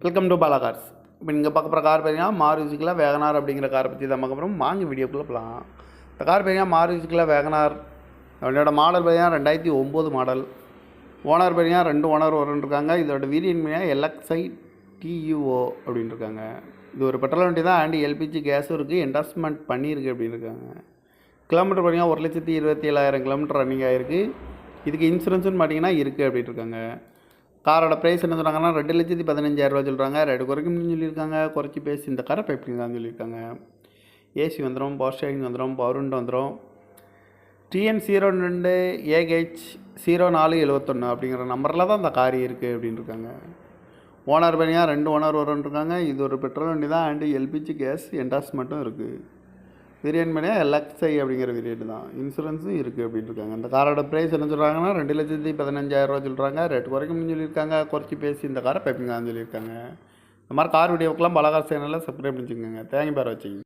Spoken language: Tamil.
Welcome to Bala cars. இப்போ நீங்கள் பார்க்க போகிற கார் பார்த்தீங்கன்னா மாருதிக்குள்ள வேகனார் அப்படிங்கிற காரை பற்றி தான் பார்க்க போகிறோம். வாங்கி வீடியோக்குள்ளே போகலாம். இந்த கார் பார்த்தீங்கன்னா மாருதிக்குள்ள வேகனார். அவனோட மாடல் பார்த்தீங்கன்னா 2009 மாடல். ஓனர் பார்த்தீங்கன்னா 2 ஓனர் இருக்காங்க. இதோட வேரியன்ட் பார்த்தீங்கன்னா LXi TUO அப்படின்னு இருக்காங்க. இது ஒரு பெட்ரோல் வண்டி தான். அண்ட் LPG கேஸும் இருக்குது. என்டாஸ்மெண்ட் பண்ணியிருக்கு அப்படின்னு இருக்காங்க. கிலோமீட்டர் பார்த்தீங்கன்னா 1,27,000 கிலோமீட்டர் ரன்னிங் ஆகிருக்கு. இதுக்கு இன்சூரன்ஸுன்னு பார்த்தீங்கன்னா இருக்குது அப்படின்னு இருக்காங்க. காரோட ப்ரைஸ் என்ன சொல்கிறாங்கன்னா 2,15,000 சொல்கிறாங்க. ரேட்டு குறைக்கும்னு சொல்லியிருக்காங்க. குறைச்சி பேசி இந்த காரை பைப்பிங்கன்னு சொல்லியிருக்காங்க. ஏசி வந்துடும், பவர் ஸ்டேரிங் வந்துடும், பவர் விண்டோ வந்துடும். TN02 AH 0471 அப்படிங்கிற நம்பரில் தான் இந்த கார் இருக்குது அப்படின்னு இருக்காங்க. ஓனர் பார்த்தீங்கன்னா 2 ஓனர் இருக்காங்க. இது ஒரு பெட்ரோல் வண்டி தான். அண்டு LPG கேஸ் என்டாஸ்மெண்ட்டும் இருக்குது. வேரியன்ட் பார்த்தீங்கன்னா LXi அப்படிங்கிற வேரியன்ட் தான். இன்சூரன்ஸும் இருக்குது அப்படின்னு இருக்காங்க. இந்த காரோட ப்ரைஸ் என்ன சொல்கிறாங்கன்னா 2,15,000 சொல்கிறாங்க. ரேட் குறைக்கும்னு சொல்லியிருக்காங்க. குறைச்சி பேசி இந்த காரை பைப்பிங்கன்னு சொல்லியிருக்காங்க. இந்த மாதிரி கார் வீடியோக்கெலாம் பாலா கார்ஸ் சேனலில் சப்ஸ்கிரைப் பண்ணிச்சுக்கோங்க. தேங்க்யூ பார் வாட்சிங்.